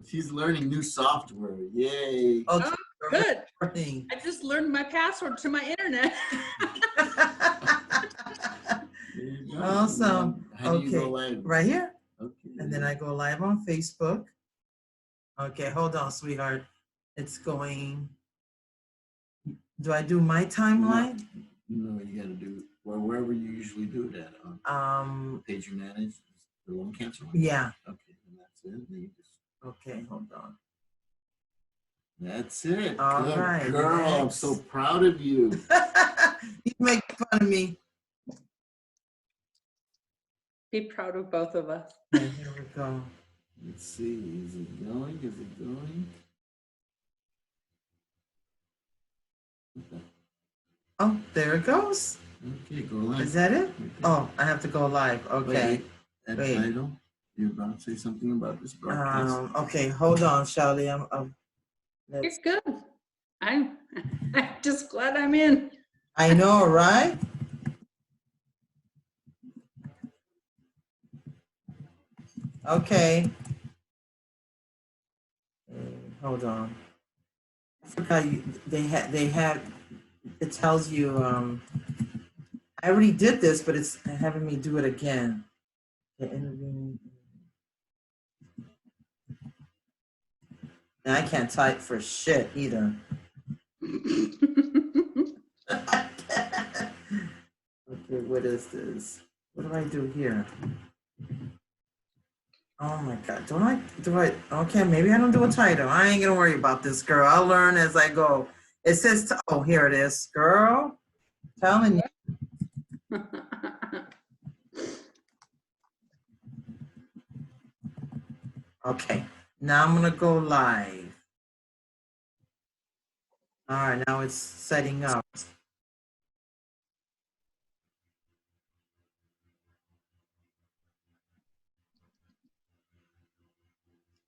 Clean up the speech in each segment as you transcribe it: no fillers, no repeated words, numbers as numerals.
She's learning new software. Yay. Okay. Oh, good. Recording. I just learned my password to my internet. There you go. Awesome. How do you go Okay. live? Right here. Okay. And then I go live on Facebook. Okay, hold on, sweetheart. It's going. Do I do my timeline? No, you got to do wherever you usually do it at. Page you manage the lung cancer one. Yeah. Okay, and that's it. Then you just, Okay, hold on. that's it. All Good right, girl. next. I'm so proud of you. You make fun of me. Be proud of both of us. Okay, here we go. Let's see. Is it going? Is it going? Oh, there it goes. Okay, go live. Is that it? Okay. Oh, I have to go live. Okay. That Wait. title. You're about to say something about this broadcast. Okay, hold on, Shelly. You're Let's, good. I'm just glad I'm in. I know, right? Okay. Hold on. I forgot they had it tells you I already did this, but it's having me do it again. The interview. And I can't type for shit either. Okay, what is this? What do I do here? Oh my God, do I, okay, maybe I don't do a title. I ain't gonna worry about this, girl. I'll learn as I go. It says, oh, here it is, girl. Telling you. Okay, now I'm gonna go live. All right, now it's setting up.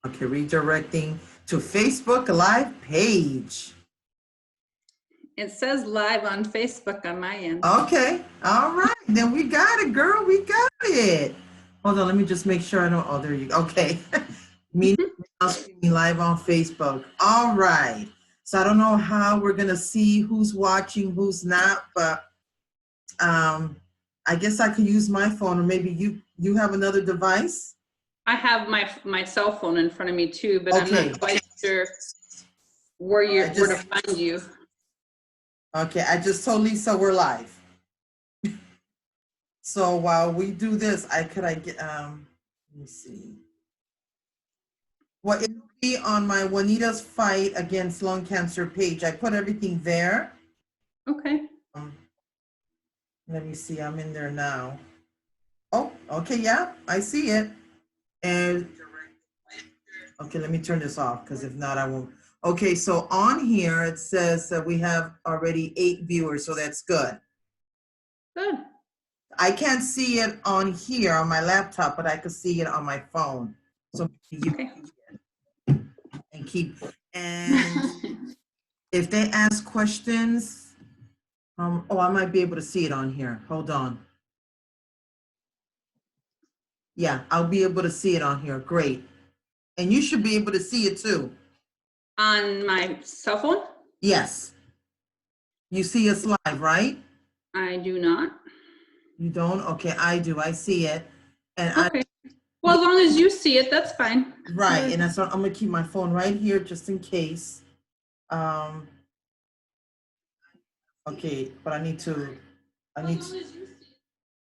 Okay, redirecting to Facebook Live page. It says live on Facebook on my end. Okay, all right, then we got it, girl, we got it. Hold on, let me just make sure I don't, oh, there you go, okay. Meeting now streaming live on Facebook. All right, so I don't know how we're gonna see who's watching, who's not, but I guess I could use my phone, or maybe you have another device? I have my cell phone in front of me too, but Okay. I'm not quite sure where to find you. Okay, I just told Lisa we're live. So while we do this, let me see. Well, it'll be on my Juanita's Fight Against Lung Cancer page. I put everything there. Okay. Let me see, I'm in there now. Oh, okay, yeah, I see it. And, okay, let me turn this off, because if not, I won't. Okay, so on here, it says that we have already 8 viewers, so that's good. Good. I can't see it on here on my laptop, but I could see it on my phone. So you Okay. and keep, and if they ask questions, oh, I might be able to see it on here. Hold on. Yeah, I'll be able to see it on here. Great. And you should be able to see it too. On my cell phone? Yes. You see us live, right? I do not. You don't? Okay, I do. I see it. And okay. Well, as long as you see it, that's fine. Right, and that's what I'm gonna keep my phone right here just in case. Okay, but I need to,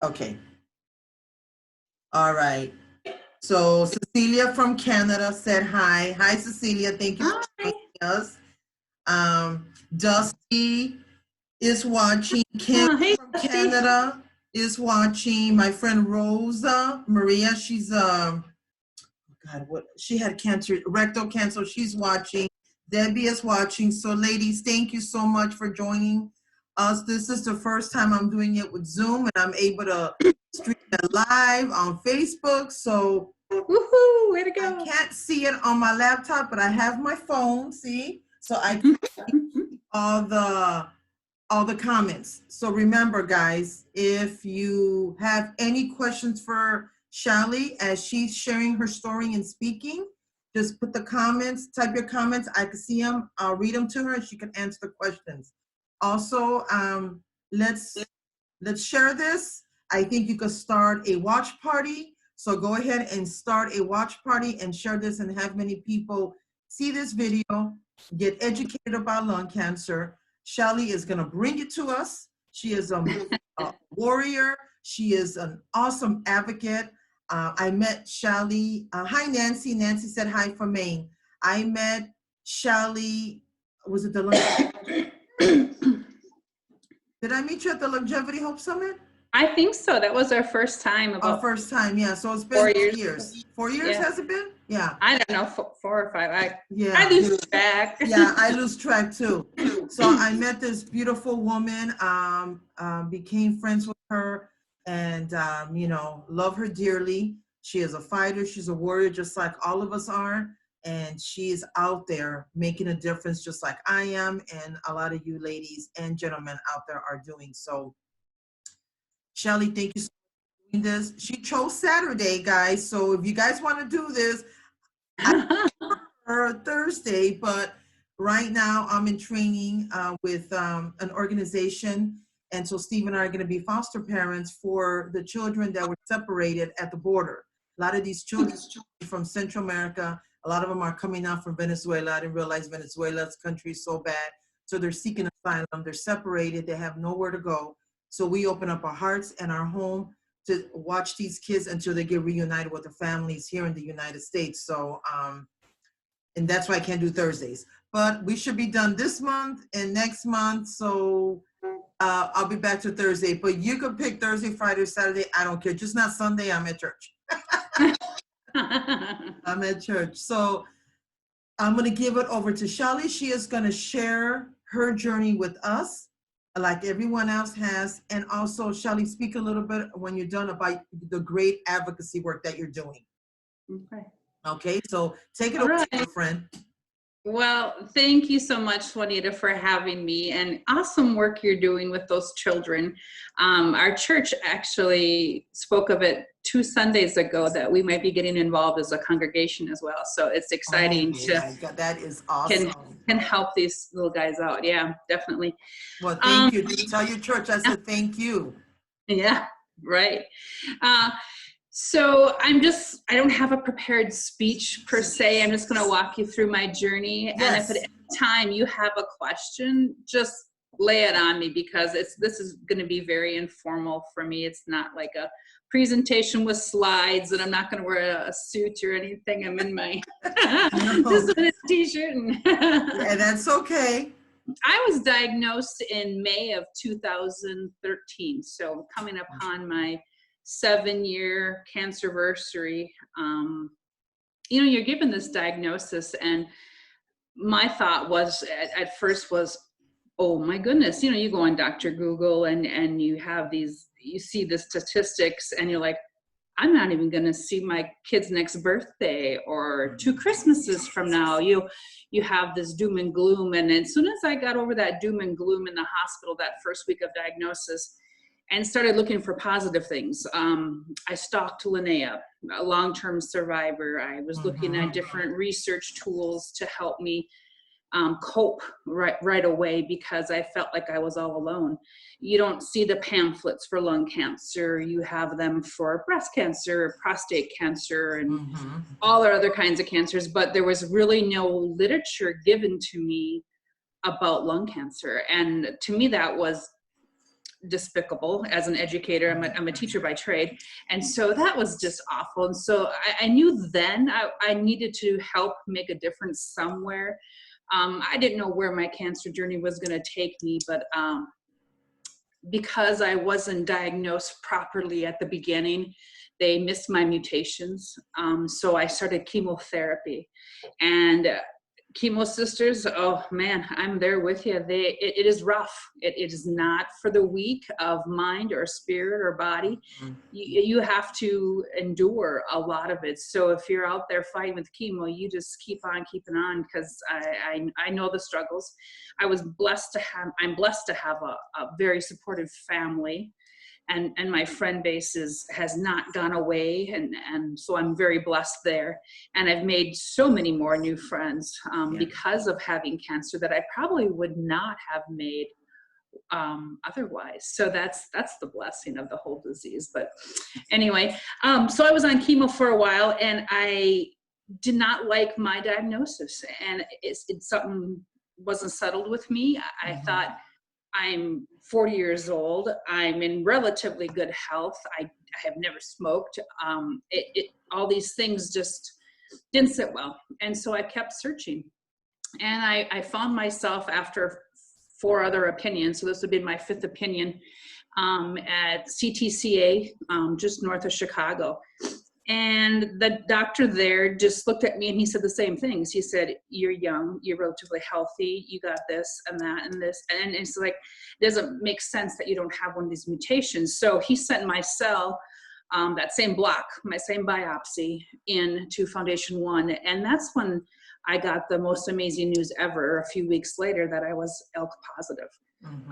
okay. All right. So Cecilia from Canada said hi. Hi, Cecilia. Thank you for joining us. Dusty is watching. Kim hey, from Canada is watching. My friend Rosa Maria, she's God, what she had cancer, rectal cancer. She's watching. Debbie is watching. So, ladies, thank you so much for joining us. This is the first time I'm doing it with Zoom, and I'm able to stream it live on Facebook. So, woohoo! Way to go! I can't see it on my laptop, but I have my phone. See, so I can see all the comments. So remember, guys, if you have any questions for Shelly as she's sharing her story and speaking, just put the comments, type your comments. I can see them. I'll read them to her and she can answer the questions. Also, let's share this. I think you could start a watch party. So go ahead and start a watch party and share this and have many people see this video, get educated about lung cancer. Shelly is gonna bring it to us. She is a warrior. She is an awesome advocate. I met Shelly. Hi, Nancy. Nancy said hi from Maine. I met Shelly. Was it the Did I meet you at the Longevity Hope Summit? I think so. That was our first time. Our first time, yeah. So it's been 4 years. years. 4 years Yeah. has it been? Yeah. I don't know, 4 or 5. I Yeah. lose track. Yeah, I lose track too. So I met this beautiful woman, became friends with her, and you know, love her dearly. She is a fighter. She's a warrior, just like all of us are. And she is out there making a difference, just like I am, and a lot of you ladies and gentlemen out there are doing. So, Shelly, thank you so much for doing this. She chose Saturday, guys. So if you guys want to do this, or Thursday, but right now I'm in training with an organization. And so Steve and I are going to be foster parents for the children that were separated at the border. A lot of these children from Central America, a lot of them are coming out from Venezuela. I didn't realize Venezuela's country is so bad. So they're seeking asylum. They're separated. They have nowhere to go. So we open up our hearts and our home to watch these kids until they get reunited with their families here in the United States. So, and that's why I can't do Thursdays. But we should be done this month and next month. So I'll be back to Thursday. But you can pick Thursday, Friday, Saturday. I don't care. Just not Sunday. I'm at church. I'm at church. So I'm going to give it over to Shelly. She is going to share her journey with us, like everyone else has. And also, Shelly, speak a little bit when you're done about the great advocacy work that you're doing. Okay. Okay, so take it All away, right. my friend. Well, thank you so much, Juanita, for having me, and awesome work you're doing with those children. Our church actually spoke of it 2 Sundays ago that we might be getting involved as a congregation as well. So it's exciting Oh, to my God, that is awesome. can help these little guys out. Yeah, definitely. Well, thank you. Tell your church I said thank you. Yeah, right. So I don't have a prepared speech per se. I'm just going to walk you through my journey. Yes. And if at any time you have a question, just lay it on me, because this is going to be very informal for me. It's not like a presentation with slides, and I'm not going to wear a suit or anything. I'm in my just in a t-shirt. And that's okay. I was diagnosed in May of 2013. So coming upon my 7-year cancerversary. You know, you're given this diagnosis, and my thought was at first was, oh my goodness, you know, you go on Dr. Google and you have these, you see the statistics, and you're like, I'm not even going to see my kid's next birthday or 2 Christmases from now. You have this doom and gloom. And as soon as I got over that doom and gloom in the hospital that first week of diagnosis, and started looking for positive things. I stalked Linnea, a long-term survivor. I was looking at different research tools to help me cope right away, because I felt like I was all alone. You don't see the pamphlets for lung cancer. You have them for breast cancer, prostate cancer, and all our other kinds of cancers, but there was really no literature given to me about lung cancer. And to me, that was despicable. As an educator, I'm a teacher by trade, and so that was just awful. And so I knew then I needed to help make a difference somewhere. I didn't know where my cancer journey was going to take me, but because I wasn't diagnosed properly at the beginning, they missed my mutations. So I started chemotherapy, and chemo sisters, oh man, I'm there with you. It is rough. It is not for the weak of mind or spirit or body. You have to endure a lot of it. So if you're out there fighting with chemo, you just keep on keeping on, because I know the struggles. I'm blessed to have a very supportive family. and my friend base has not gone away, and so I'm very blessed there. And I've made so many more new friends because of having cancer that I probably would not have made otherwise. So that's the blessing of the whole disease. But anyway, so I was on chemo for a while, and I did not like my diagnosis, and it's something wasn't settled with me. I thought, I'm 40 years old. I'm in relatively good health. I have never smoked. All these things just didn't sit well. And so I kept searching. And I found myself after 4 other opinions. So this would be my 5th opinion at CTCA, just north of Chicago. And the doctor there just looked at me and he said the same things. He said, you're young, you're relatively healthy, you got this and that and this. And it's like, it doesn't make sense that you don't have one of these mutations. So he sent my cell, that same block, my same biopsy, into Foundation One. And that's when I got the most amazing news ever a few weeks later that I was ALK positive.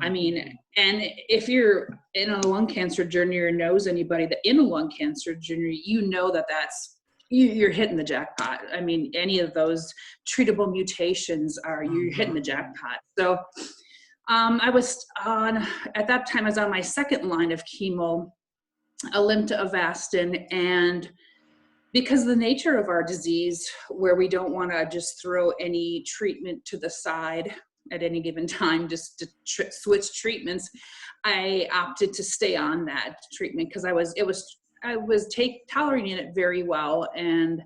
I mean, and if you're in a lung cancer journey or knows anybody that in a lung cancer journey, you know that you're hitting the jackpot. I mean, any of those treatable mutations you're hitting the jackpot. So I was at that time I was on my 2nd line of chemo, Alimta Avastin, and because of the nature of our disease, where we don't want to just throw any treatment to the side at any given time, just to switch treatments, I opted to stay on that treatment because I was tolerating it very well, and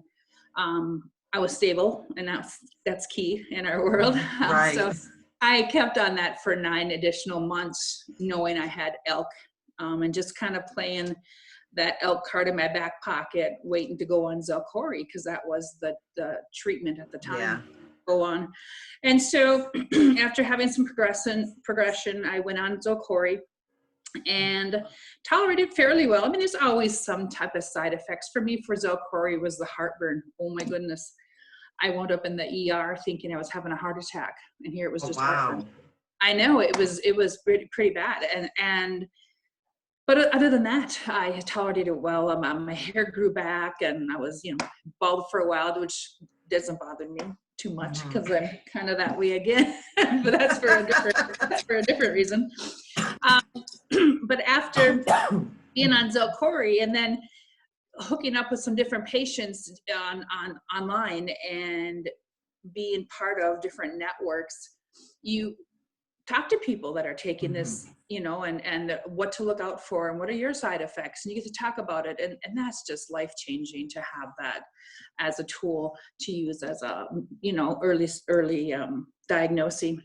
I was stable, and that's key in our world. Right. So I kept on that for 9 additional months, knowing I had ALK, and just kind of playing that ALK card in my back pocket, waiting to go on Xalkori, because that was the treatment at the time. Yeah. Go on. And so after having some progression, I went on Xalkori and tolerated fairly well. I mean, there's always some type of side effects. For me, for Xalkori was the heartburn. Oh my goodness. I wound up in the ER thinking I was having a heart attack, and here it was just heartburn. I know it was pretty bad. But other than that, I tolerated it well. My hair grew back, and I was, bald for a while, which doesn't bother me too much because I'm kind of that way again. But that's for a different reason. But after being on Xalkori and then hooking up with some different patients online and being part of different networks, you talk to people that are taking this, and what to look out for and what are your side effects, and you get to talk about it, and that's just life-changing to have that as a tool to use as a early diagnosing.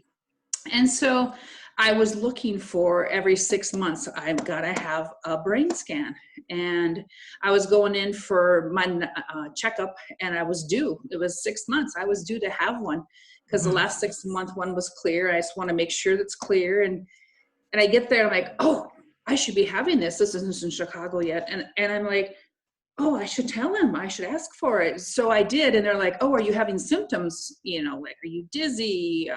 And so I was looking for every 6 months, I've got to have a brain scan, and I was going in for my checkup, and I was due. It was 6 months. I was due to have one because the last 6 month one was clear. I just want to make sure that's clear, and I get there, I'm like, oh, I should be having this. This isn't in Chicago yet, and I'm like, oh, I should tell him. I should ask for it. So I did, and they're like, oh, are you having symptoms? Like, are you dizzy?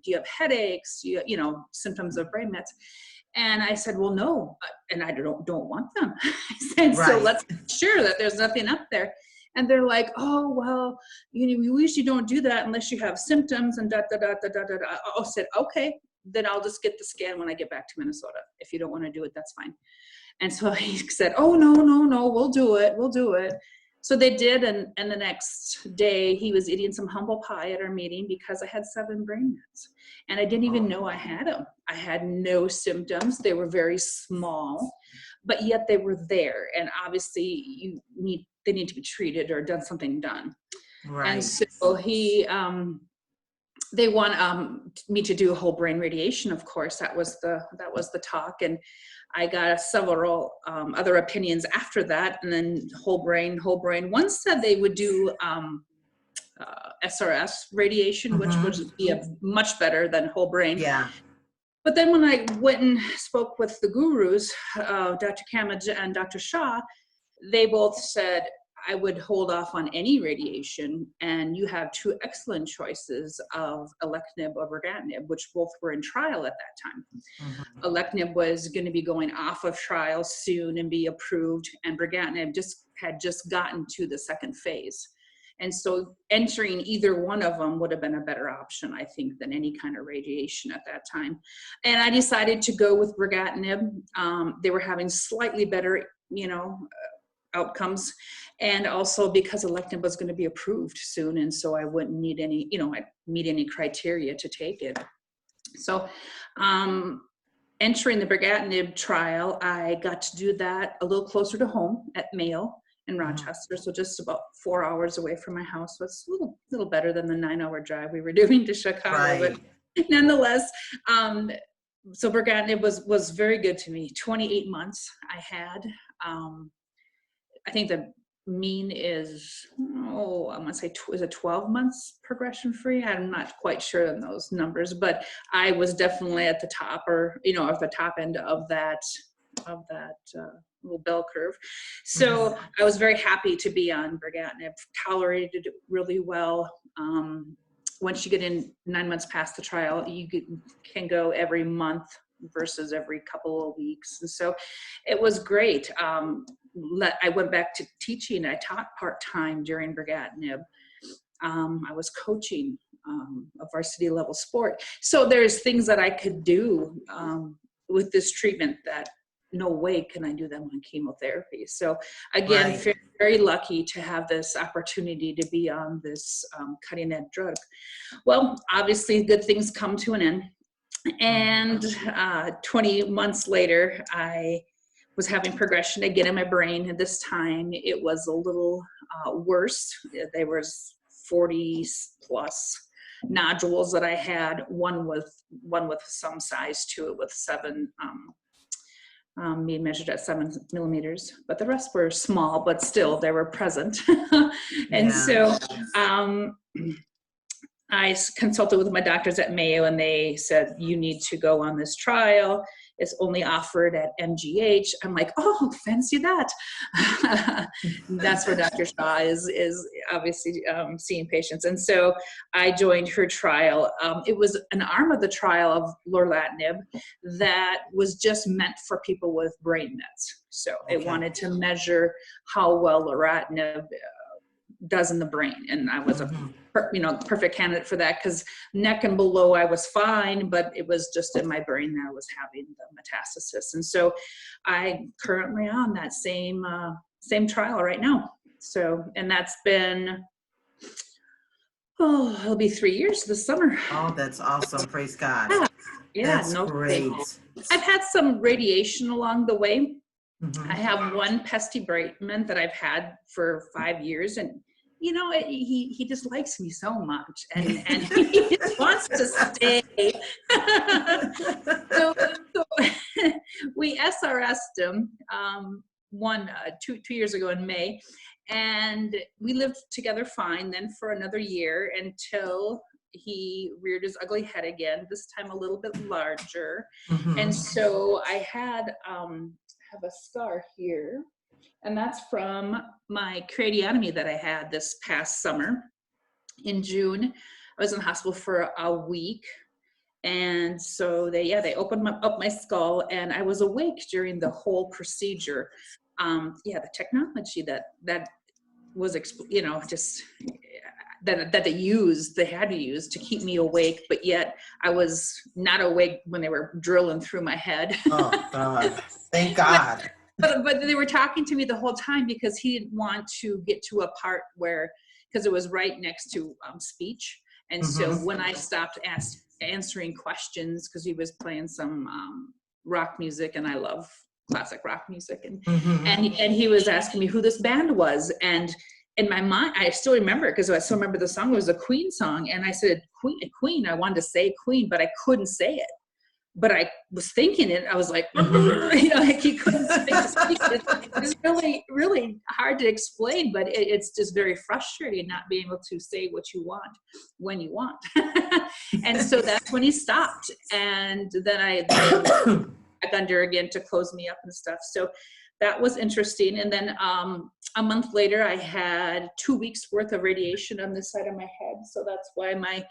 Do you have headaches? Symptoms of brain mets. And I said, well, no, and I don't want them. I said, so let's make sure that there's nothing up there. And they're like, oh, well, we usually don't do that unless you have symptoms and I said, okay, then I'll just get the scan when I get back to Minnesota. If you don't want to do it, that's fine. And so he said, oh, no, we'll do it. So they did, and the next day he was eating some humble pie at our meeting because I had 7 brain mets. And I didn't even know I had them. I had no symptoms. They were very small, but yet they were there. And obviously they need to be treated or something done. Right. And so they want me to do a whole brain radiation. Of course, that was the talk, and I got several other opinions after that, and then whole brain. One said they would do SRS radiation, which would be much better than whole brain. Yeah. But then when I went and spoke with the gurus, Dr. Kamaj and Dr. Shah, they both said, I would hold off on any radiation, and you have two excellent choices of alectinib or brigatinib, which both were in trial at that time. Alectinib was going to be going off of trial soon and be approved, and brigatinib had just gotten to the second phase. And so entering either one of them would have been a better option, I think, than any kind of radiation at that time. And I decided to go with brigatinib. They were having slightly better, outcomes. And also because alectinib was going to be approved soon. And so I wouldn't need any, meet any criteria to take it. So entering the brigatinib trial, I got to do that a little closer to home at Mayo in Rochester, so just about 4 hours away from my house. So it's a little better than the 9-hour drive we were doing to Chicago, Right. But nonetheless, so brigatinib was very good to me. 28 months I had. I think the mean is, I want to say, is it 12 months progression free? I'm not quite sure on those numbers, but I was definitely at the top, or at the top end of that little bell curve. So I was very happy to be on brigatinib, tolerated it really well. Once you get in 9 months past the trial, you can go every month versus every couple of weeks. And so it was great. I went back to teaching. I taught part-time during brigatinib. I was coaching a varsity level sport. So there's things that I could do with this treatment that no way can I do them on chemotherapy. So again, Right. very, very lucky to have this opportunity to be on this cutting edge drug. Well, obviously good things come to an end. And 20 months later, I was having progression again in my brain. And this time it was a little worse. There was 40 plus nodules that I had, one with some size to it, with 7 being measured at 7 millimeters, but the rest were small, but still they were present. And so I consulted with my doctors at Mayo, and they said, you need to go on this trial. It's only offered at MGH. I'm like, oh, fancy that. That's where Dr. Shaw is obviously seeing patients. And so I joined her trial. It was an arm of the trial of lorlatinib that was just meant for people with brain mets. So it wanted to measure how well lorlatinib does in the brain. And I was a perfect candidate for that, because neck and below I was fine, but it was just in my brain that I was having the metastasis. And so I currently on that same trial right now. So, and that's been, it'll be 3 years this summer. Oh, that's awesome. Praise God. Yeah, that's great. I've had some radiation along the way. I have one pestibratment that I've had for 5 years, and he just likes me so much, and he just wants to stay. so we SRS'd him 2 years ago in May, and we lived together fine then for another year until he reared his ugly head again, this time a little bit larger. And so I have a scar here, and that's from my craniotomy that I had this past summer in June. I was in the hospital for a week, and so they opened up my skull, and I was awake during the whole procedure. The technology that was that they had to use to keep me awake, but yet I was not awake when they were drilling through my head. Oh God, thank God. But they were talking to me the whole time, because he didn't want to get to a part where, because it was right next to speech. And so when I stopped answering questions, because he was playing some rock music, and I love classic rock music, and he was asking me who this band was, and in my mind, I still remember it, because I still remember the song. It was a Queen song, and I said Queen. I wanted to say Queen, but I couldn't say it. But I was thinking it. I was like, like you couldn't speak. It's really, really hard to explain, but it's just very frustrating not being able to say what you want when you want. And so that's when he stopped, and then I back under again to close me up and stuff. So that was interesting. And then a month later, I had 2 weeks worth of radiation on this side of my head. So that's why my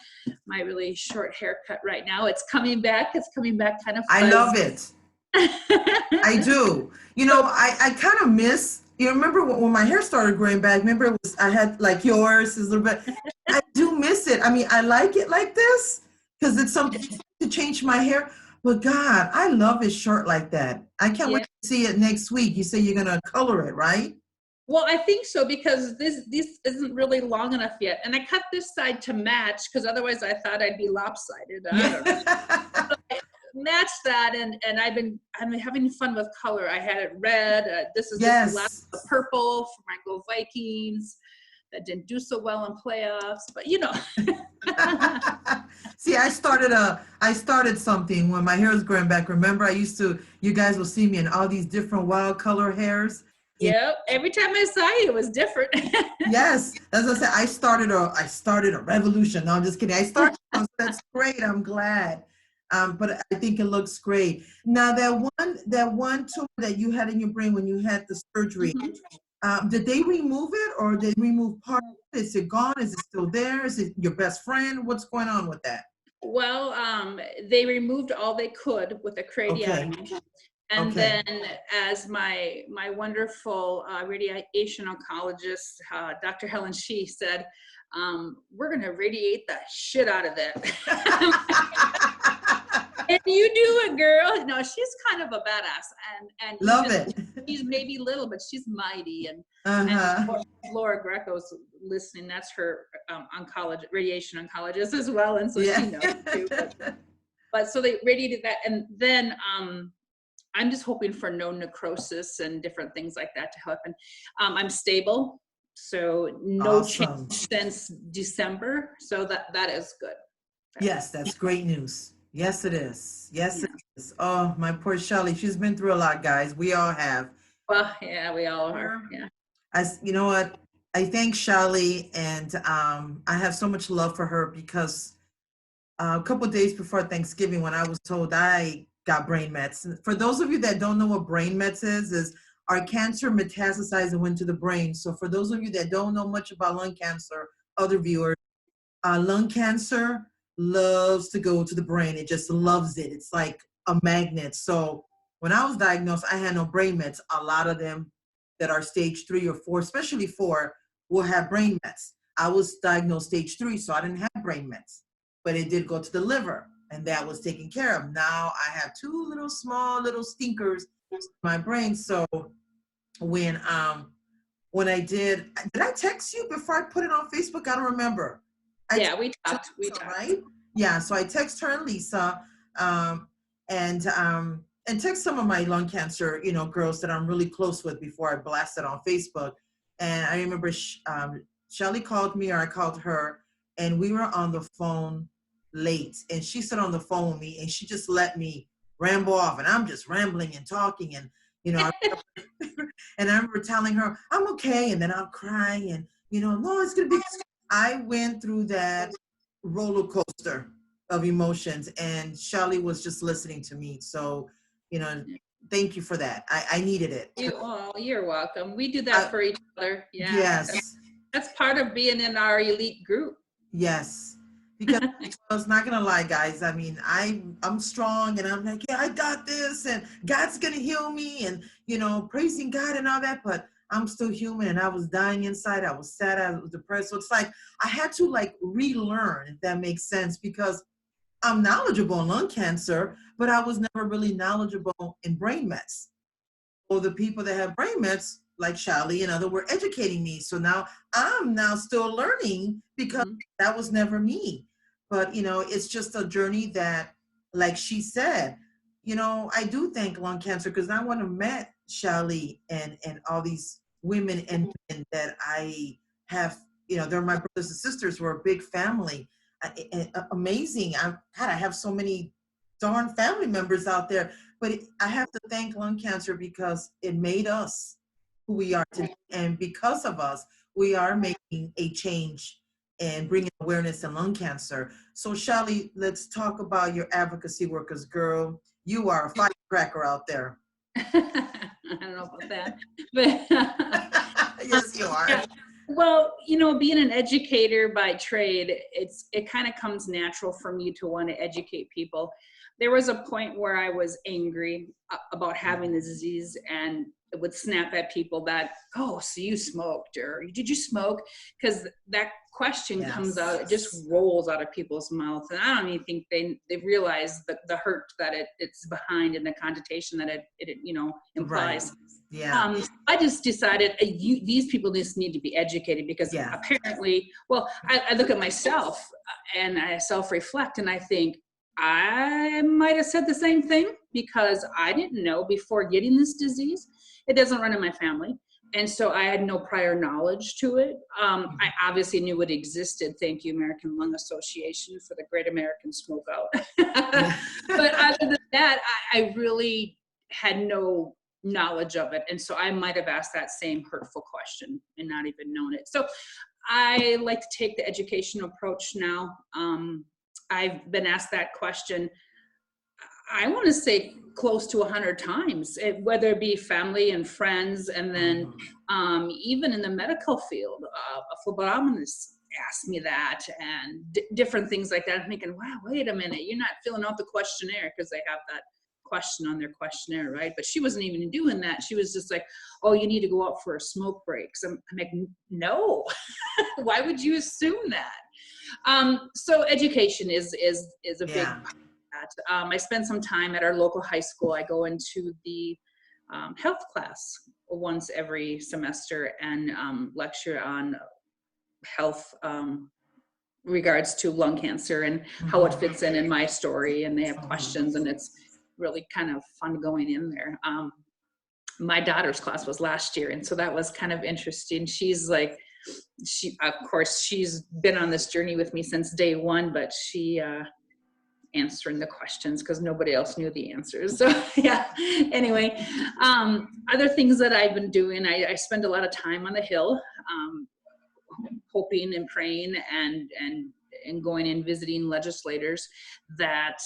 really short haircut right now, it's coming back. It's coming back kind of fuzzy. I love it. I do. You know, I kind of miss, you remember when my hair started growing back, remember it was, I had like yours, is a little bit, I do miss it. I mean, I like it like this because it's something to change my hair. But God, I love it short like that. I can't wait to see it next week. You say you're going to color it, right? Well, I think so, because this isn't really long enough yet. And I cut this side to match because otherwise I thought I'd be lopsided. I don't know. So I matched that, and I've been having fun with color. I had it red. This is just last purple for my Go Vikings. That didn't do so well in playoffs, but you know. See, I started something when my hair was growing back. Remember, you guys will see me in all these different wild color hairs. Yep. Every time I saw you, it was different. Yes. As I said, I started a revolution. No, I'm just kidding. That's great. I'm glad. But I think it looks great. Now that one tumor that you had in your brain when you had the surgery, did they remove it or did they remove part of it? Is it gone? Is it still there? Is it your best friend? What's going on with that? Well, they removed all they could with a craniotomy. Okay. And then as my wonderful radiation oncologist, Dr. Helen Shee said, we're going to radiate the shit out of that. And you do it, girl. No, she's kind of a badass. And love it. She's maybe little, but she's mighty. And Laura Greco's listening. That's her radiation oncologist as well. And so she knows too. But so they radiated that. And then I'm just hoping for no necrosis and different things like that to happen. I'm stable, so no change since December. So that is good. Yes, that's great news. Yes, it is. Yes, it is. Oh, my poor Shelly. She's been through a lot, guys. We all have. Well, yeah, we all are. Yeah. You know what? I thank Shelly, and I have so much love for her because a couple of days before Thanksgiving, when I was told I got brain mets. For those of you that don't know what brain mets is our cancer metastasized and went to the brain. So for those of you that don't know much about lung cancer, other viewers, lung cancer loves to go to the brain. It just loves it. It's like a magnet. So when I was diagnosed, I had no brain mets. A lot of them that are stage 3 or 4, especially 4, will have brain mets. I was diagnosed stage 3, so I didn't have brain mets, but it did go to the liver, and that was taken care of. Now I have 2 little small little stinkers in my brain. So when I did I text you before I put it on Facebook? I don't remember. Yeah, we talked. Right? Yeah, so I text her and Lisa, and text some of my lung cancer, girls that I'm really close with before I blast it on Facebook. And I remember Shelly called me, or I called her, and we were on the phone late, and she sat on the phone with me, and she just let me ramble off, and I'm just rambling and talking, and and I remember telling her I'm okay, and then I'll cry, and no, it's gonna be. I went through that roller coaster of emotions, and Shelly was just listening to me. So, thank you for that. I needed it. You're welcome. We do that for each other. Yeah. Yes. That's part of being in our elite group. Yes. Because I was not gonna lie, guys. I mean, I'm strong, and I'm like, yeah, I got this, and God's gonna heal me, and praising God and all that. But I'm still human, and I was dying inside. I was sad. I was depressed. So it's like I had to relearn, if that makes sense, because I'm knowledgeable in lung cancer, but I was never really knowledgeable in brain mets. So the people that have brain mets, like Shelly and others, were educating me. So now I'm still learning because that was never me. But, it's just a journey that, like she said, I do thank lung cancer because I want to met Shelly and all these women and men that I have, they're my brothers and sisters. We're a big family. Amazing. I have so many darn family members out there, but I have to thank lung cancer because it made us who we are today. And because of us, we are making a change and bringing awareness in lung cancer. So Shelly, let's talk about your advocacy work, 'cause girl, you are a firecracker out there. don't know about that, but Yes, you are. yeah. Well, you know, being an educator by trade, it kind of comes natural for me to want to educate people. There was a point where I was angry about having the disease, and it would snap at people that, oh, so you smoked, or did you smoke? Because that question comes out, it just rolls out of people's mouths. And I don't even think they realize the hurt that it's behind and the connotation that it you know, implies. Right. Yeah. I just decided these people just need to be educated, because apparently, well, I look at myself and I self-reflect, and I think I might have said the same thing, because I didn't know before getting this disease. It doesn't run in my family. And so I had no prior knowledge to it. I obviously knew it existed. Thank you, American Lung Association, for the Great American Smoke Out. But other than that, I really had no knowledge of it. And so I might have asked that same hurtful question and not even known it. So I like to take the educational approach now. I've been asked that question, I want to say close to 100 times, whether it be family and friends, and then even in the medical field, a phlebotomist asked me that, and different things like that. I'm thinking, wow, wait a minute, you're not filling out the questionnaire, because they have that question on their questionnaire, right? But she wasn't even doing that. She was just like, oh, you need to go out for a smoke break. So I'm like, no, why would you assume that? So education is a big part of that. I spend some time at our local high school. I go into the health class once every semester and lecture on health regards to lung cancer and how it fits in my story. And they have questions, and it's really kind of fun going in there. My daughter's class was last year, and so that was kind of interesting. She's like, of course, she's been on this journey with me since day one, but she answering the questions because nobody else knew the answers. So yeah, anyway, other things that I've been doing, I spend a lot of time on the Hill, hoping and praying and going and visiting legislators that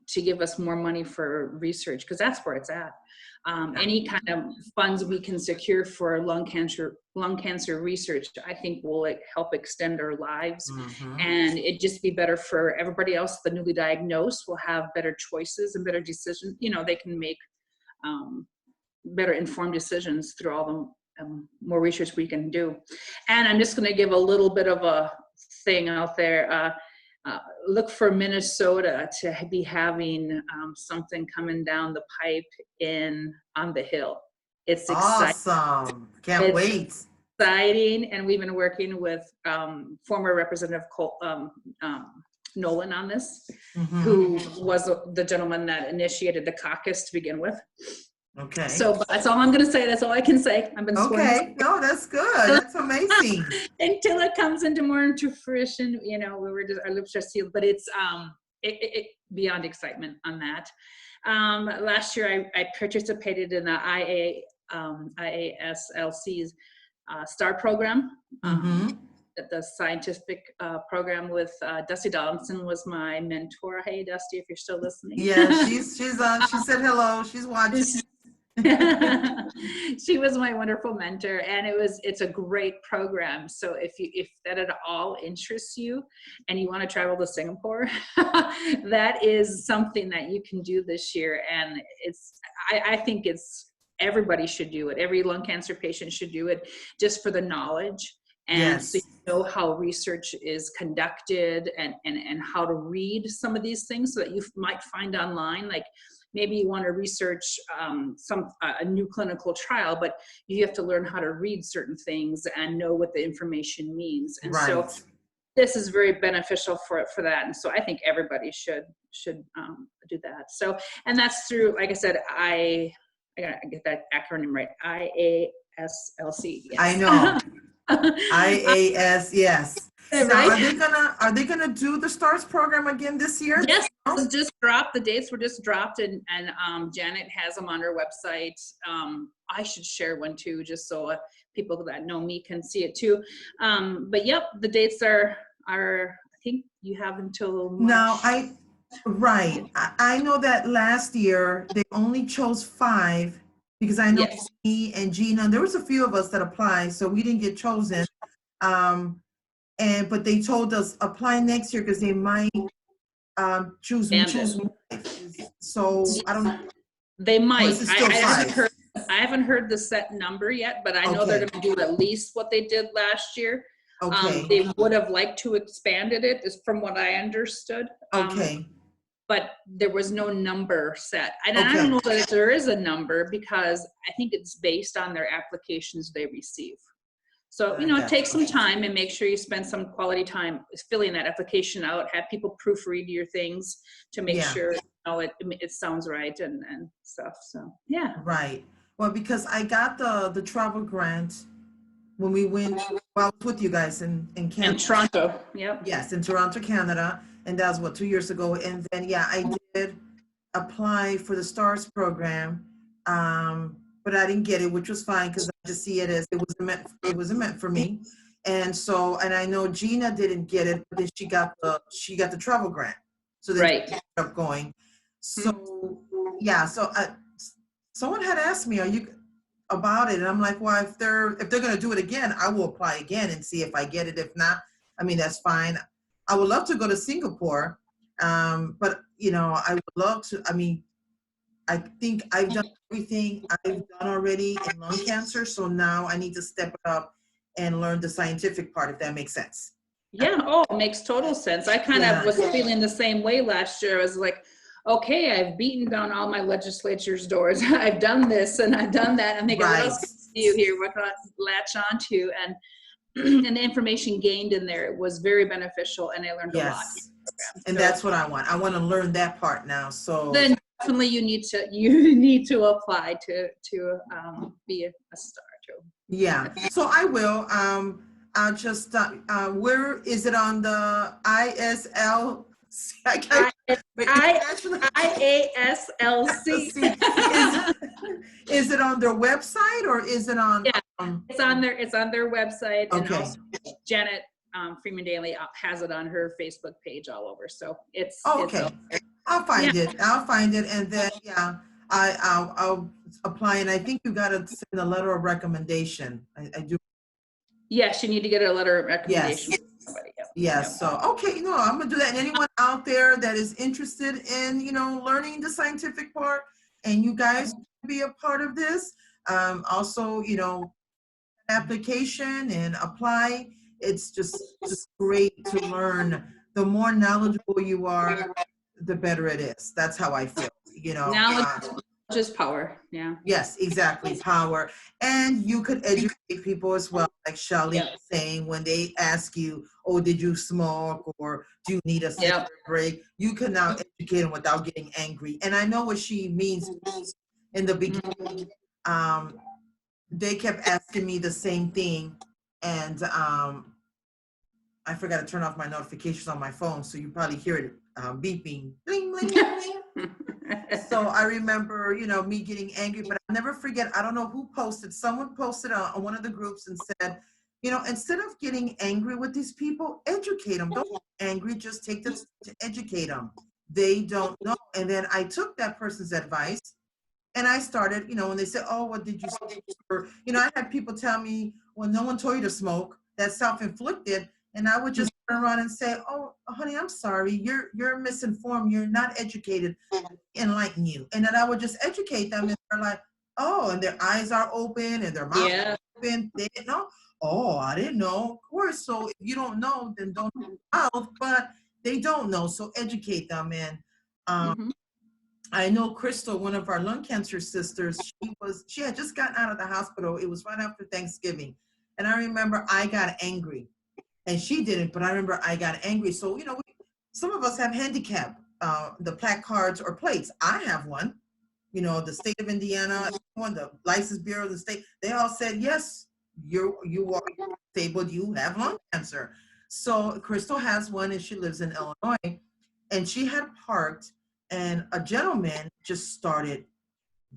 to give us more money for research, because that's where it's at. Any kind of funds we can secure for lung cancer research, I think will help extend our lives, and it just be better for everybody else. The newly diagnosed will have better choices and better decisions. You know, they can make better informed decisions through all the more research we can do. And I'm just going to give a little bit of a thing out there. Look for Minnesota to be having something coming down the pipe on the Hill. It's exciting. Awesome. Can't wait. Exciting. And we've been working with former Representative Nolan on this, who was the gentleman that initiated the caucus to begin with. Okay. So that's all I'm going to say. That's all I can say. I've been okay. No, that's good. That's amazing. Until it comes more into fruition, you know, our lips are sealed. But it's it beyond excitement on that. Last year, I participated in the IASLC's STAR program. The scientific program with Dusty Donaldson was my mentor. Hey, Dusty, if you're still listening. Yeah, she said hello. She's watching. She was my wonderful mentor, and it's a great program. So if that at all interests you and you want to travel to Singapore, that is something that you can do this year. And I think everybody should do it. Every lung cancer patient should do it, just for the knowledge. And so you know how research is conducted and how to read some of these things, so that you might find online, like maybe you want to research a new clinical trial, but you have to learn how to read certain things and know what the information means. And so this is very beneficial for that. And so I think everybody should do that. So, and that's through, like I said, I gotta get that acronym right. IASLC. Yes. I know. IAS, yes. Right? Now, are they gonna do the STARS program again this year? Yes, it was just dropped. The dates were just dropped, and Janet has them on her website. I should share one too, just so people that know me can see it too. But yep, the dates are. I think you have until March. No, I know that last year they only chose 5, because I know Yes. me and Gina, there was a few of us that applied, so we didn't get chosen. But they told us apply next year because they might choose more. So I don't know. They might. is it still five? I haven't heard the set number yet, but I know they're Okay. going to do at least what they did last year. Okay. They would have liked to expanded it, is from what I understood. Okay. But there was no number set. And I Okay. don't know that there is a number because I think it's based on their applications they receive. So, you know, take some time and make sure you spend some quality time filling that application out, have people proofread your things to make sure, you know, it sounds right and stuff. So, yeah. Right. Well, because I got the travel grant when we went, well, I was with you guys in Canada. In Toronto, yep. Yes, in Toronto, Canada. And that was what, 2 years ago. And then, yeah, I did apply for the STARS program. But I didn't get it, which was fine because I just see it as it wasn't meant for me. And so, and I know Gina didn't get it, but then she got the travel grant. So then she ended up going. So yeah, so someone had asked me, are you about it? And I'm like, well, if they're gonna do it again, I will apply again and see if I get it. If not, I mean, that's fine. I would love to go to Singapore. But you know, I would love to, I mean, I think I've done everything I've done already in lung cancer. So now I need to step it up and learn the scientific part, if that makes sense. Yeah. Oh, it makes total sense. I kind of was feeling the same way last year. I was like, okay, I've beaten down all my legislature's doors. I've done this and I've done that. I'm thinking, what else can I do here? What can I latch onto? And the information gained in there was very beneficial, and I learned a lot. And that's what I want. I want to learn that part now. So then definitely you need to apply to be a star too. Yeah. So I will. I'll just where is it on the ISLC? IASLC. Is it on their website or is it on? Yeah, it's on their website, and also Janet Freeman Daly has it on her Facebook page all over. So it's okay. I'll find it. I'll find it, and then I'll apply. And I think you got to send a letter of recommendation. I do. Yes, you need to get a letter of recommendation. Yes. From somebody. Yep. Yes. So okay, I'm gonna do that. And anyone out there that is interested in learning the scientific part, and you guys be a part of this, also application and apply. It's just great to learn. The more knowledgeable you are, the better it is. That's how I feel. Knowledge is power. Yeah. Yes, exactly. Power. And you could educate people as well, like Shelly was saying, when they ask you, oh, did you smoke, or do you need a cigarette break? You can now educate them without getting angry. And I know what she means in the beginning. They kept asking me the same thing, and I forgot to turn off my notifications on my phone, so you probably hear it beeping, bling, bling, bling. So I remember, me getting angry, but I'll never forget, I don't know who posted, someone posted on one of the groups and said, instead of getting angry with these people, educate them. Don't get angry, just take this to educate them. They don't know. And then I took that person's advice and I started, when they said, oh, what did you smoke? Or, I had people tell me, well, no one told you to smoke, that's self-inflicted. And I would just turn around and say, oh, honey, I'm sorry. You're misinformed. You're not educated. Enlighten you. And then I would just educate them. And they're like, oh, and their eyes are open and their mouth is open. They didn't know. Oh, I didn't know. Of course. So if you don't know, then don't mouth. But they don't know. So educate them. And I know Crystal, one of our lung cancer sisters, she had just gotten out of the hospital. It was right after Thanksgiving. And I remember I got angry. And she didn't, but I remember I got angry. So, some of us have handicap, the plaque cards or plates. I have one, the state of Indiana, the license bureau of the state, they all said, yes, you are disabled, you have lung cancer. So Crystal has one and she lives in Illinois, and she had parked and a gentleman just started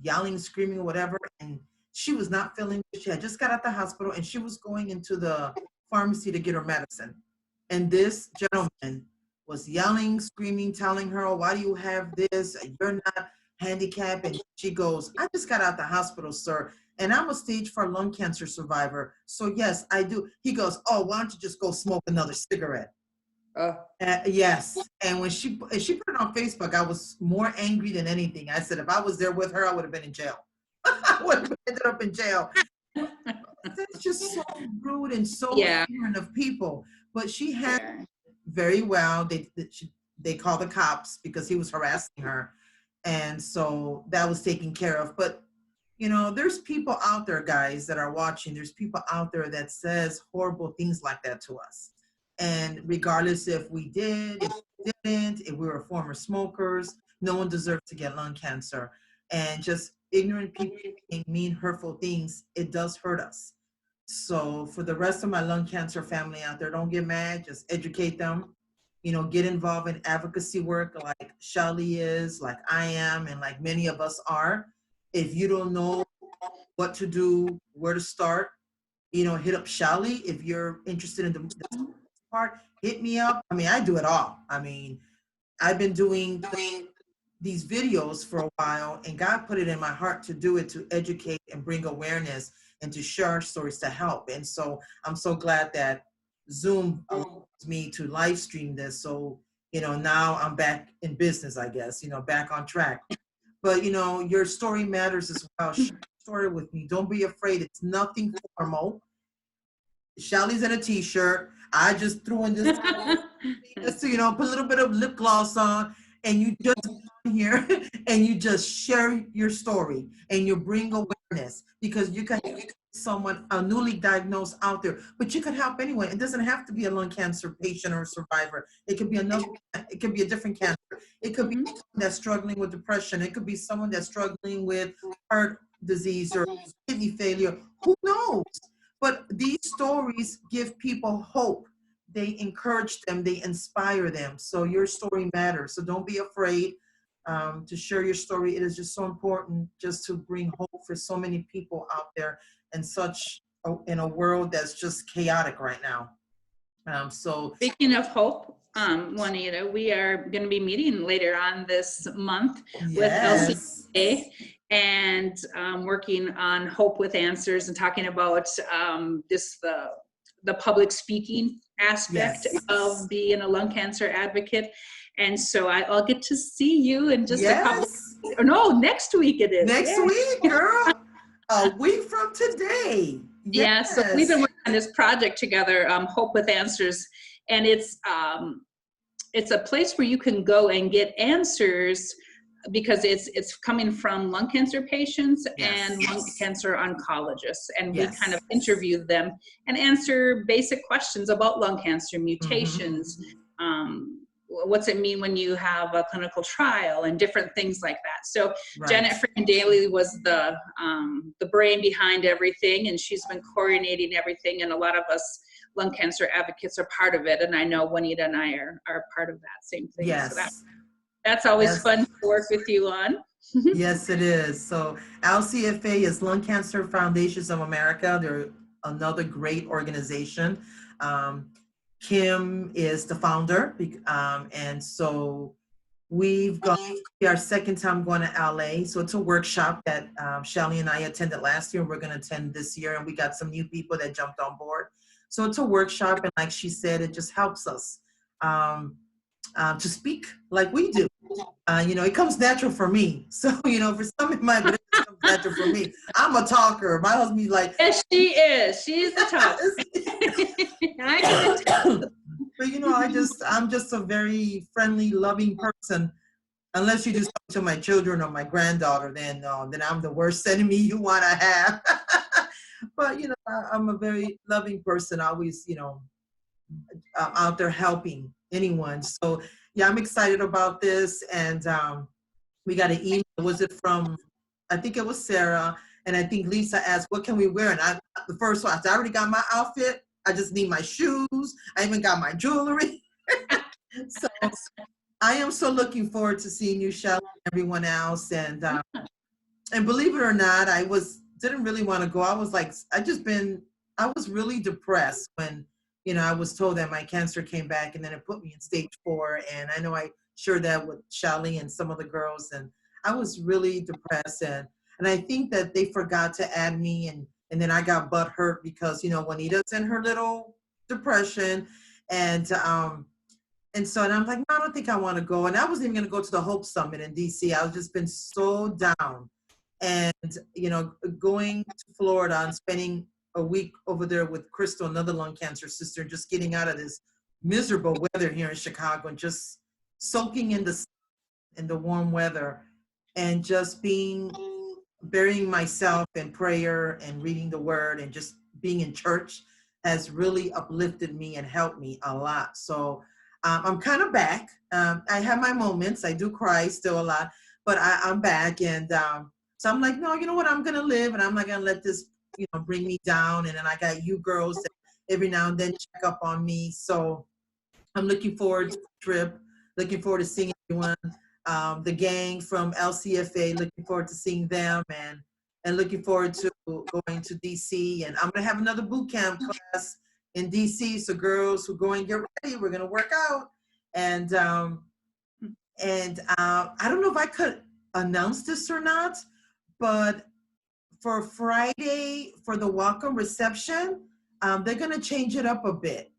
yelling, screaming or whatever. And she was not feeling good. She had just got out the hospital and she was going into the pharmacy to get her medicine. And this gentleman was yelling, screaming, telling her, oh, why do you have this? You're not handicap, and she goes, I just got out the hospital, sir, and I'm a stage 4 lung cancer survivor. So yes, I do. He goes, oh, why don't you just go smoke another cigarette? Yes. And when she put it on Facebook, I was more angry than anything. I said, if I was there with her, I would have been in jail. I would have ended up in jail. That's just so rude and so ignorant of people. But she had very well. They called the cops because he was harassing her. And so that was taken care of. But, you know, there's people out there, guys, that are watching. There's people out there that says horrible things like that to us. And regardless if we did, if we didn't, if we were former smokers, no one deserves to get lung cancer. And just ignorant people saying mean, hurtful things, it does hurt us. So for the rest of my lung cancer family out there, don't get mad, just educate them. You know, get involved in advocacy work like Shelly is, like I am, and like many of us are. If you don't know what to do, where to start, you know, hit up Shelly. If you're interested in the part, hit me up. I mean, I do it all. I mean, I've been doing these videos for a while, and God put it in my heart to do it, to educate and bring awareness and to share our stories to help. And so I'm so glad that Zoom allows me to live stream this. So, you know, now I'm back in business, I guess, you know, back on track. But, you know, your story matters as well. Share your story with me. Don't be afraid. It's nothing formal. Shelly's in a t-shirt. I just threw in this, just to, you know, put a little bit of lip gloss on, and you just come here and you just share your story and you bring awareness, because you can help someone, a newly diagnosed out there, but you can help anyone. It doesn't have to be a lung cancer patient or a survivor. It could be another, it could be a different cancer. It could be someone that's struggling with depression. It could be someone that's struggling with heart disease or kidney failure. Who knows? But these stories give people hope. They encourage them, they inspire them. So your story matters. So don't be afraid to share your story. It is just so important just to bring hope for so many people out there in in a world that's just chaotic right now. So speaking of hope, Juanita, we are going to be meeting later on this month with LCFA and working on Hope with Answers and talking about the public speaking aspect of being a lung cancer advocate. And so I'll get to see you in just a couple, or no, next week it is. Next week, girl. A week from today. Yeah, so we've been working on this project together, Hope with Answers, and it's a place where you can go and get answers, because it's coming from lung cancer patients and lung cancer oncologists, and we kind of interview them and answer basic questions about lung cancer, mutations, what's it mean when you have a clinical trial, and different things like that. So Janet Freeman Daly was the brain behind everything, and she's been coordinating everything, and a lot of us lung cancer advocates are part of it, and I know Juanita and I are part of that same thing. So that's always fun to work with you on. Yes, it is. So LCFA is Lung Cancer Foundations of America. They're another great organization. Kim is the founder, and so we've gone, our second time going to LA. So it's a workshop that Shelly and I attended last year, and we're going to attend this year, and we got some new people that jumped on board. So it's a workshop, and like she said, it just helps us to speak like we do. You know, it comes natural for me. So, you know, for some it might, but it comes natural for me. I'm a talker. My husband's like, yes, she is. She's the talker. But you know, I'm just a very friendly, loving person. Unless you do something to my children or my granddaughter, then I'm the worst enemy you want to have. But you know, I'm a very loving person. Always, you know, out there helping anyone. So yeah, I'm excited about this. And we got an email. Was it from? I think it was Sarah. And I think Lisa asked, "What can we wear?" And the first one, I said, "I already got my outfit. I just need my shoes. I even got my jewelry." So I am so looking forward to seeing you, Shelly, and everyone else. And believe it or not, I didn't really want to go. I was like, I was really depressed when, you know, I was told that my cancer came back, and then it put me in stage 4. And I know I shared that with Shelly and some of the girls, and I was really depressed, and I think that they forgot to add me, and then I got butt hurt because, you know, Juanita's in her little depression, and so, and I'm like, no, I don't think I want to go. And I wasn't even going to go to the Hope Summit in DC. I was just been so down. And, you know, going to Florida and spending a week over there with Crystal, another lung cancer sister, just getting out of this miserable weather here in Chicago and just soaking in the warm weather and just burying myself in prayer and reading the word and just being in church has really uplifted me and helped me a lot. So I'm kind of back. I have my moments. I do cry still a lot, but I'm back. And so I'm like, no, you know what? I'm going to live, and I'm not going to let this, you know, bring me down. And then I got you girls that every now and then check up on me. So I'm looking forward to the trip, looking forward to seeing everyone. The gang from LCFA, looking forward to seeing them, and looking forward to going to DC. And I'm going to have another boot camp class in DC. So girls who are going, get ready. We're going to work out. And I don't know if I could announce this or not, but for Friday, for the welcome reception, they're going to change it up a bit.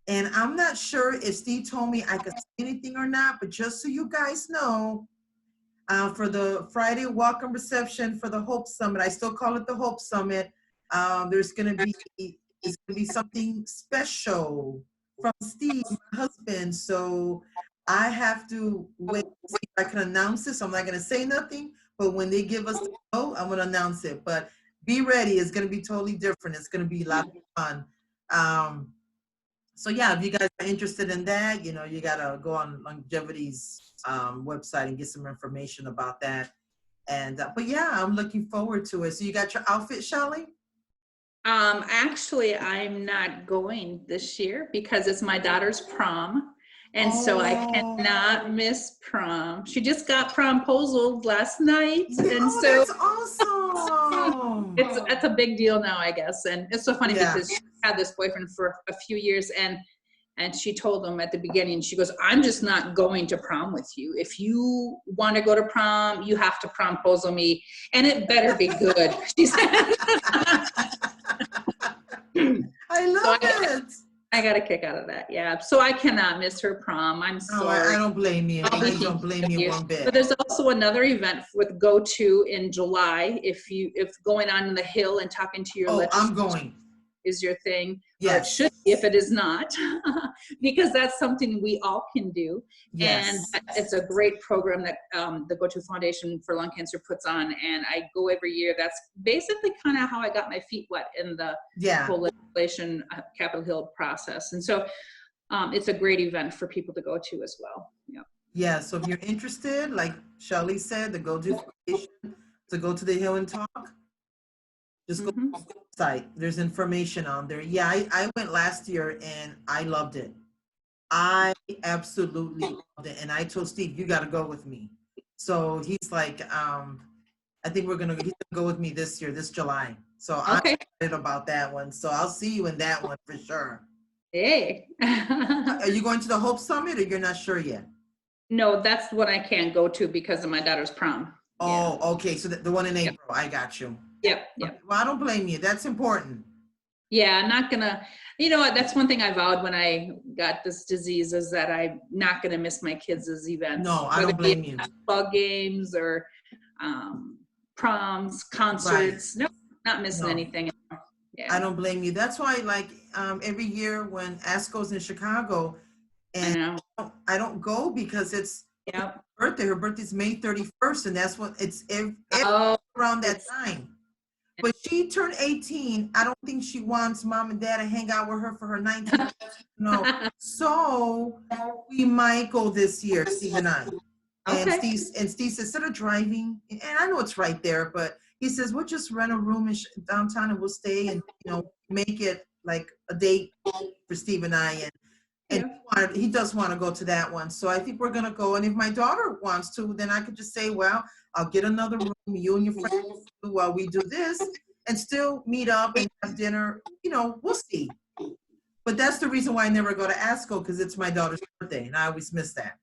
And I'm not sure if Steve told me I could say anything or not, but just so you guys know, for the Friday welcome reception for the Hope Summit, I still call it the Hope Summit, there's going to be something special from Steve, my husband. So I have to wait to see if I can announce this. I'm not going to say nothing, but when they give us the go, I'm going to announce it. But be ready. It's going to be totally different. It's going to be a lot of fun. So yeah, if you guys are interested in that, you know, you got to go on Longevity's website and get some information about that. And, but yeah, I'm looking forward to it. So you got your outfit, Shelly? Actually, I'm not going this year because it's my daughter's prom. And so I cannot miss prom. She just got promposaled last night. And so that's awesome. It's a big deal now, I guess. And it's so funny because she had this boyfriend for a few years, and she told him at the beginning, she goes, I'm just not going to prom with you. If you want to go to prom, you have to promposal me, and it better be good. She said. I love it. I got a kick out of that. Yeah. So I cannot miss her prom. I'm sorry. I don't blame you. I don't blame you one bit. But there's also another event with Go To in July. If going on the Hill and talking to your I'm going. Is your thing. Yes. It should be if it is not, because that's something we all can do. Yes. And it's a great program that the Go To Foundation for Lung Cancer puts on. And I go every year. That's basically kind of how I got my feet wet in the whole legislation Capitol Hill process. And so it's a great event for people to go to as well. Yeah. Yeah. So if you're interested, like Shelly said, the Go To Foundation, to go to the Hill and talk, just go to the site. There's information on there. Yeah, I went last year and I loved it. I absolutely loved it. And I told Steve, you got to go with me. So he's like, I think he's gonna go with me this year, this July. So I'm excited about that one. So I'll see you in that one for sure. Hey. Are you going to the Hope Summit, or you're not sure yet? No, that's what I can't go to because of my daughter's prom. Oh, okay. So the one in April, I got you. Yep. Well, I don't blame you. That's important. Yeah, I'm not gonna, you know what, that's one thing I vowed when I got this disease, is that I'm not gonna miss my kids' events. No, I don't blame you. Ball games or proms, concerts. Nope, not missing anything. Yeah. I don't blame you. That's why, like, every year when ASCO's in Chicago, and I don't go because it's her birthday. Her birthday's May 31st, and that's what it's around that time. But she turned 18. I don't think she wants mom and dad to hang out with her for her 19th. No. So we might go this year, Steve and I. And Steve says, instead of driving, and I know it's right there, but he says, we'll just rent a room in downtown and we'll stay and, you know, make it like a date for Steve and I. And he does want to go to that one. So I think we're going to go. And if my daughter wants to, then I could just say, well, I'll get another room, you and your friends, while we do this, and still meet up and have dinner. You know, we'll see. But that's the reason why I never go to ASCO, because it's my daughter's birthday, and I always miss that.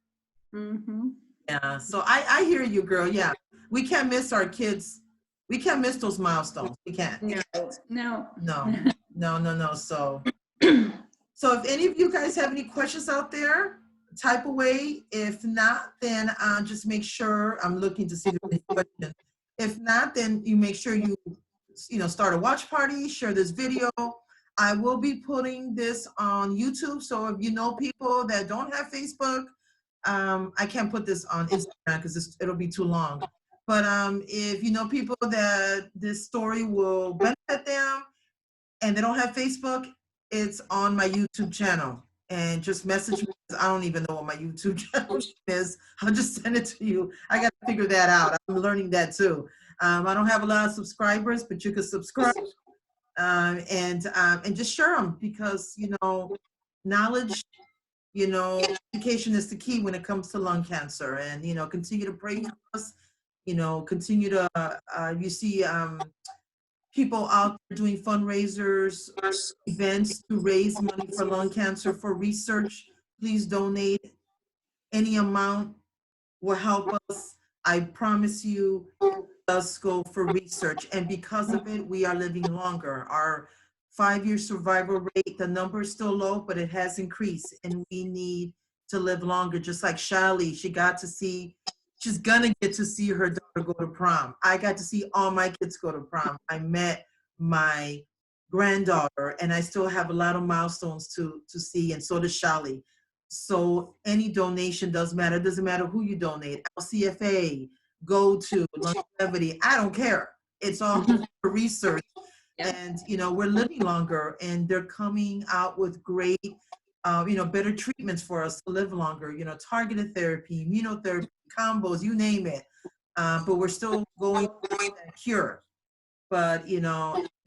Yeah, so I hear you, girl. Yeah, we can't miss our kids. We can't miss those milestones. We can't. No. No. So if any of you guys have any questions out there, type away. If not, then just make sure, I'm looking to see if there's any questions. If not, then you make sure you start a watch party, share this video. I will be putting this on YouTube. So if you know people that don't have Facebook, I can't put this on Instagram because it'll be too long. But if you know people that this story will benefit them and they don't have Facebook, it's on my YouTube channel. And just message me, because I don't even know what my YouTube channel is. I'll just send it to you. I got to figure that out. I'm learning that too. I don't have a lot of subscribers, but you can subscribe and just share them, because, knowledge, education is the key when it comes to lung cancer. And, continue to pray for us, continue to, you see people out there doing fundraisers, events to raise money for lung cancer, for research. Please donate. Any amount will help us. I promise you, it does go for research. And because of it, we are living longer. Our 5-year survival rate, the number is still low, but it has increased. And we need to live longer. Just like Shelly, she's gonna get to see her daughter go to prom. I got to see all my kids go to prom. I met my granddaughter, and I still have a lot of milestones to see, and so does Shelly. So any donation does matter. It doesn't matter who you donate. LCFA, go to longevity. I don't care. It's all for research. Yeah. And, we're living longer, and they're coming out with great, better treatments for us to live longer, targeted therapy, immunotherapy, combos, you name it. But we're still going for that cure. But,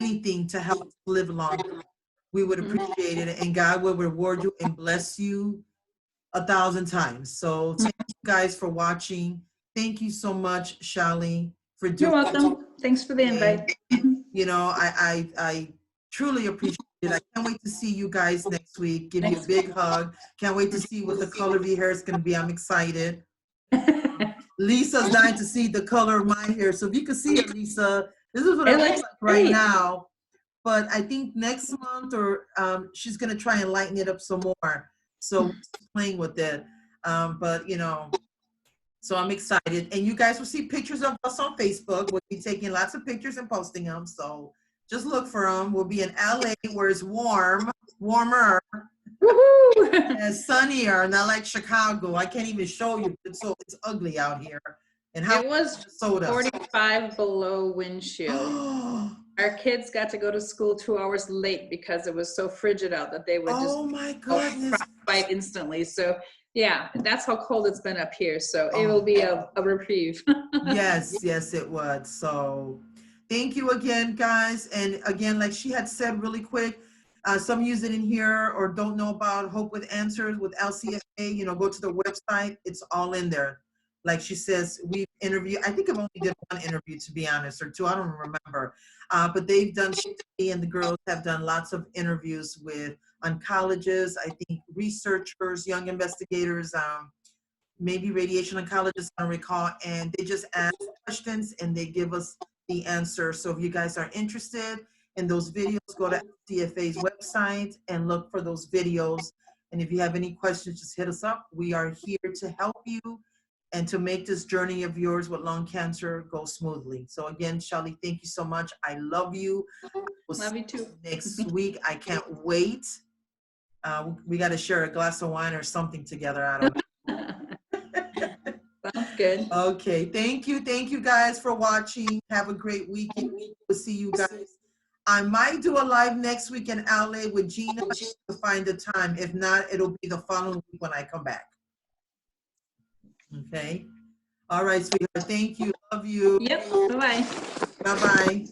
anything to help live longer, we would appreciate it. And God will reward you and bless you 1,000 times. So thank you guys for watching. Thank you so much, Shelly, for doing You're welcome. Thanks for the invite. I truly appreciate it. I can't wait to see you guys next week. Give you a big hug. Can't wait to see what the color of your hair is going to be. I'm excited. Lisa's dying to see the color of my hair. So if you can see it, Lisa, this is what it looks like right now. But I think next month she's going to try and lighten it up some more. So we're playing with it. So I'm excited. And you guys will see pictures of us on Facebook. We'll be taking lots of pictures and posting them. So just look for them. We'll be in LA where it's warmer, and sunnier, not like Chicago. I can't even show you. It's ugly out here. And how it was Minnesota? 45 below wind chill. Our kids got to go to school 2 hours late because it was so frigid out that they would frostbite instantly. So yeah, that's how cold it's been up here. So it will be a reprieve. Yes, it would. So thank you again, guys. And again, like she had said really quick, some use it in here or don't know about Hope with Answers with LCFA, go to the website. It's all in there. Like she says, we've interviewed, I think I've only did one interview, to be honest, or two, I don't remember. But they've done, she and the girls have done lots of interviews with oncologists, I think researchers, young investigators, maybe radiation oncologists, I don't recall, and they just ask questions and they give us the answer. So if you guys are interested in those videos, go to CFA's website and look for those videos. And if you have any questions, just hit us up. We are here to help you and to make this journey of yours with lung cancer go smoothly. So again, Shelly, thank you so much. I love you. We'll love you too. Next week, I can't wait. We got to share a glass of wine or something together. I don't know. Sounds good. Okay, thank you guys for watching. Have a great weekend. We'll see you guys. I might do a live next week in LA with Gina to find the time. If not, it'll be the following week when I come back. Okay. All right, sweetheart. Thank you. Love you. Yep. Bye-bye. Bye-bye.